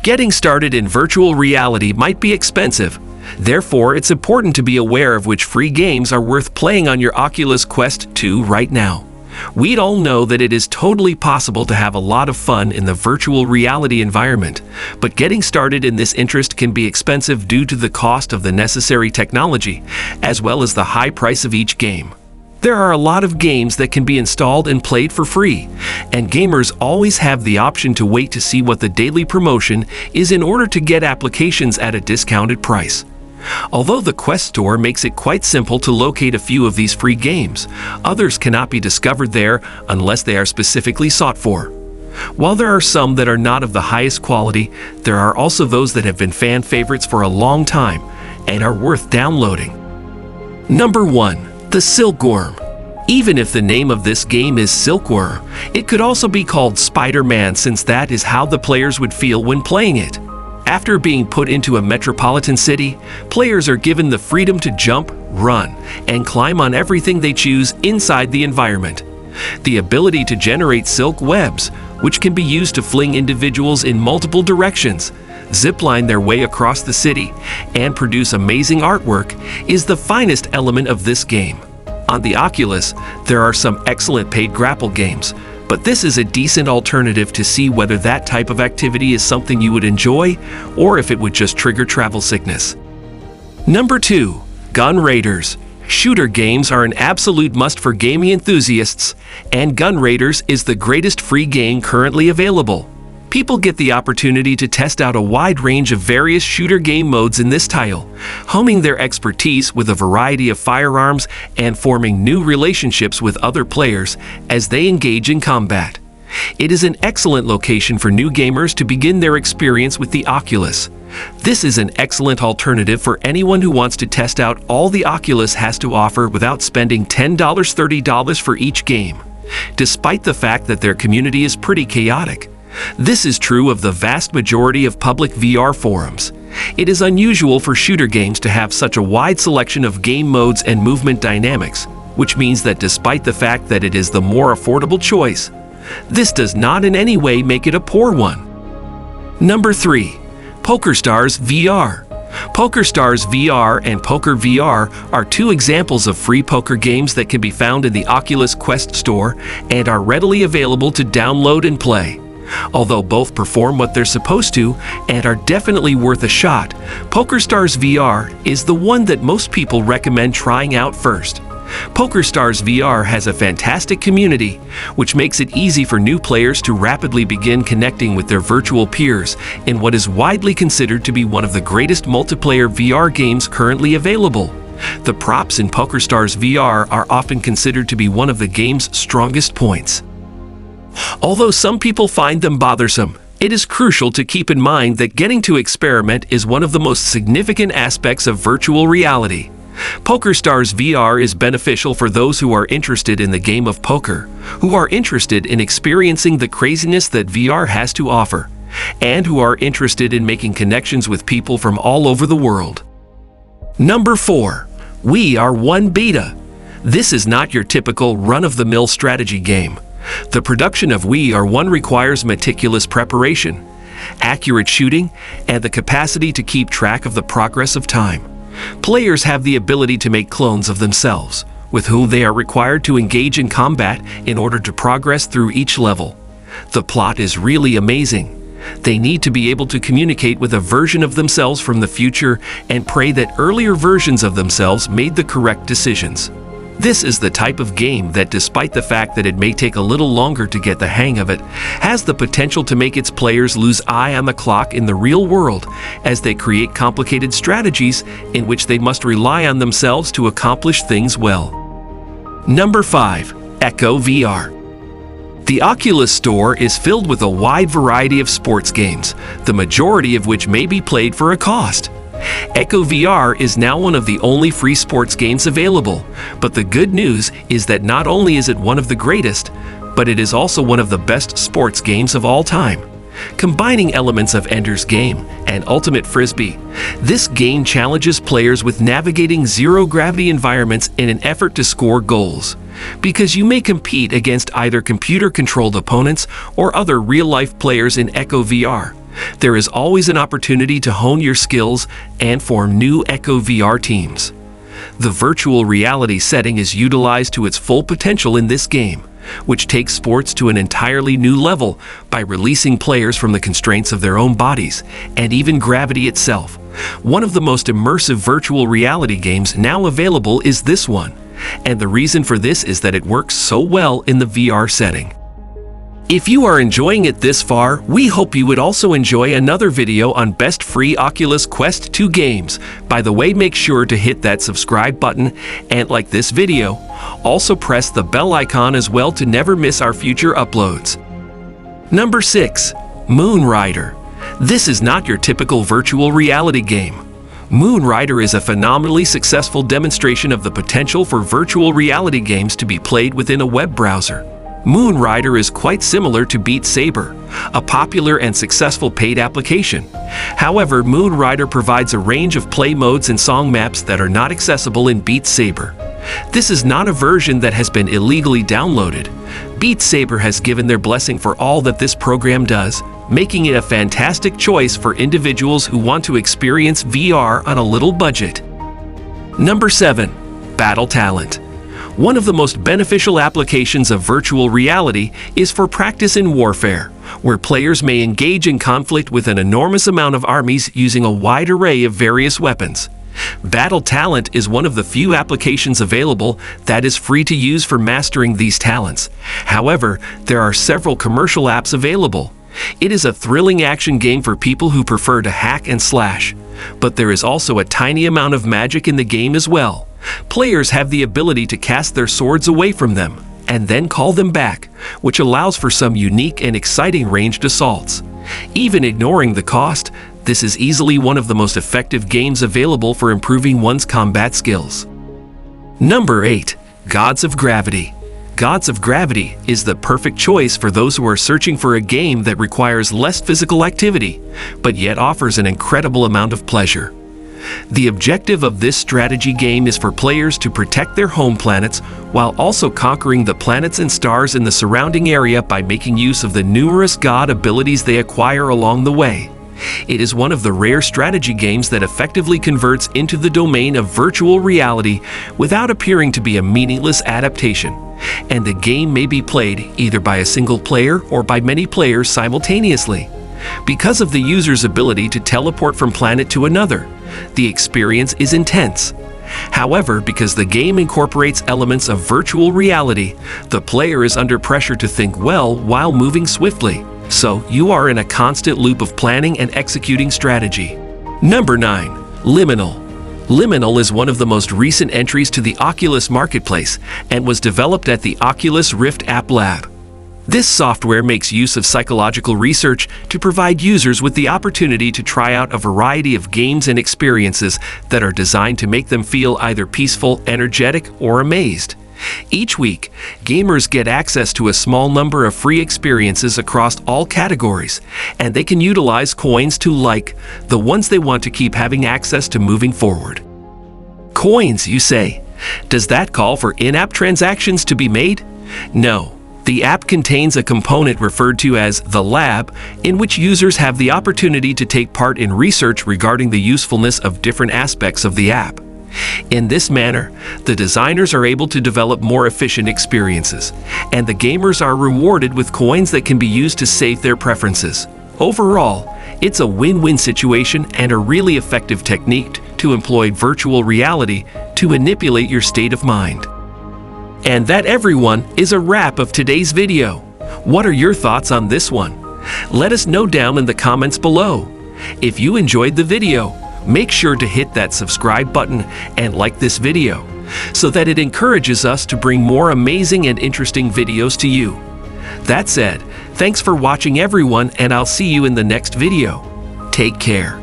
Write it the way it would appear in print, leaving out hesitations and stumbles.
Getting started in virtual reality might be expensive. Therefore, it's important to be aware of which free games are worth playing on your Oculus Quest 2 right now. We'd all know that it is totally possible to have a lot of fun in the virtual reality environment, but getting started in this interest can be expensive due to the cost of the necessary technology, as well as the high price of each game. There are a lot of games that can be installed and played for free, and gamers always have the option to wait to see what the daily promotion is in order to get applications at a discounted price. Although the Quest Store makes it quite simple to locate a few of these free games, others cannot be discovered there unless they are specifically sought for. While there are some that are not of the highest quality, there are also those that have been fan favorites for a long time and are worth downloading. Number 1. The Silkworm. Even if the name of this game is Silkworm, it could also be called Spider-Man, since that is how the players would feel when playing it. After being put into a metropolitan city, players are given the freedom to jump, run, and climb on everything they choose inside the environment. The ability to generate silk webs, which can be used to fling individuals in multiple directions, zipline their way across the city, and produce amazing artwork, is the finest element of this game. On the Oculus, there are some excellent paid grapple games, but this is a decent alternative to see whether that type of activity is something you would enjoy or if it would just trigger travel sickness. Number 2. Gun Raiders. Shooter games are an absolute must for gaming enthusiasts, and Gun Raiders is the greatest free game currently available. People get the opportunity to test out a wide range of various shooter game modes in this title, honing their expertise with a variety of firearms and forming new relationships with other players as they engage in combat. It is an excellent location for new gamers to begin their experience with the Oculus. This is an excellent alternative for anyone who wants to test out all the Oculus has to offer without spending $10, $30 for each game, despite the fact that their community is pretty chaotic. This is true of the vast majority of public VR forums. It is unusual for shooter games to have such a wide selection of game modes and movement dynamics, which means that despite the fact that it is the more affordable choice, this does not in any way make it a poor one. Number 3. Pokerstars VR. Pokerstars VR and Poker VR are two examples of free poker games that can be found in the Oculus Quest store and are readily available to download and play. Although both perform what they're supposed to and are definitely worth a shot, Pokerstars VR is the one that most people recommend trying out first. Pokerstars VR has a fantastic community, which makes it easy for new players to rapidly begin connecting with their virtual peers in what is widely considered to be one of the greatest multiplayer VR games currently available. The props in Pokerstars VR are often considered to be one of the game's strongest points. Although some people find them bothersome, it is crucial to keep in mind that getting to experiment is one of the most significant aspects of virtual reality. Pokerstars VR is beneficial for those who are interested in the game of poker, who are interested in experiencing the craziness that VR has to offer, and who are interested in making connections with people from all over the world. Number 4. We Are One Beta. This is not your typical run-of-the-mill strategy game. The production of We Are One requires meticulous preparation, accurate shooting, and the capacity to keep track of the progress of time. Players have the ability to make clones of themselves, with whom they are required to engage in combat in order to progress through each level. The plot is really amazing. They need to be able to communicate with a version of themselves from the future and pray that earlier versions of themselves made the correct decisions. This is the type of game that, despite the fact that it may take a little longer to get the hang of it, has the potential to make its players lose eye on the clock in the real world as they create complicated strategies in which they must rely on themselves to accomplish things well. Number 5. Echo VR. The Oculus Store is filled with a wide variety of sports games, the majority of which may be played for a cost. Echo VR is now one of the only free sports games available, but the good news is that not only is it one of the greatest, but it is also one of the best sports games of all time. Combining elements of Ender's Game and Ultimate Frisbee, this game challenges players with navigating zero-gravity environments in an effort to score goals. because you may compete against either computer-controlled opponents or other real-life players in Echo VR. There is always an opportunity to hone your skills and form new Echo VR teams. The virtual reality setting is utilized to its full potential in this game, which takes sports to an entirely new level by releasing players from the constraints of their own bodies and even gravity itself. One of the most immersive virtual reality games now available is this one, and the reason for this is that it works so well in the VR setting. If you are enjoying it this far, we hope you would also enjoy another video on best free Oculus Quest 2 games. By the way, make sure to hit that subscribe button and like this video. Also press the bell icon as well to never miss our future uploads. Number 6. Moon Rider. This is not your typical virtual reality game. Moon Rider is a phenomenally successful demonstration of the potential for virtual reality games to be played within a web browser. Moon Rider is quite similar to Beat Saber, a popular and successful paid application. However, Moon Rider provides a range of play modes and song maps that are not accessible in Beat Saber. This is not a version that has been illegally downloaded. Beat Saber has given their blessing for all that this program does, making it a fantastic choice for individuals who want to experience VR on a little budget. Number 7. Battle Talent. One of the most beneficial applications of virtual reality is for practice in warfare, where players may engage in conflict with an enormous amount of armies using a wide array of various weapons. Battle Talent is one of the few applications available that is free to use for mastering these talents. However, there are several commercial apps available. It is a thrilling action game for people who prefer to hack and slash, but there is also a tiny amount of magic in the game as well. Players have the ability to cast their swords away from them and then call them back, which allows for some unique and exciting ranged assaults. Even ignoring the cost, this is easily one of the most effective games available for improving one's combat skills. Number 8. Gods of Gravity. Gods of Gravity is the perfect choice for those who are searching for a game that requires less physical activity, but yet offers an incredible amount of pleasure. The objective of this strategy game is for players to protect their home planets while also conquering the planets and stars in the surrounding area by making use of the numerous god abilities they acquire along the way. It is one of the rare strategy games that effectively converts into the domain of virtual reality without appearing to be a meaningless adaptation, and the game may be played either by a single player or by many players simultaneously. Because of the user's ability to teleport from planet to another, the experience is intense. However, because the game incorporates elements of virtual reality, the player is under pressure to think well while moving swiftly. So you are in a constant loop of planning and executing strategy. Number 9. Liminal. Liminal is one of the most recent entries to the Oculus marketplace and was developed at the Oculus Rift App Lab. This software makes use of psychological research to provide users with the opportunity to try out a variety of games and experiences that are designed to make them feel either peaceful, energetic, or amazed. Each week, gamers get access to a small number of free experiences across all categories, and they can utilize coins to like the ones they want to keep having access to moving forward. Coins, you say? Does that call for in-app transactions to be made? No. The app contains a component referred to as the lab, in which users have the opportunity to take part in research regarding the usefulness of different aspects of the app. In this manner, the designers are able to develop more efficient experiences, and the gamers are rewarded with coins that can be used to save their preferences. Overall, it's a win-win situation and a really effective technique to employ virtual reality to manipulate your state of mind. And that, everyone, is a wrap of today's video. What are your thoughts on this one? Let us know down in the comments below. If you enjoyed the video, make sure to hit that subscribe button and like this video so that it encourages us to bring more amazing and interesting videos to you. That said, thanks for watching everyone, and I'll see you in the next video. Take care.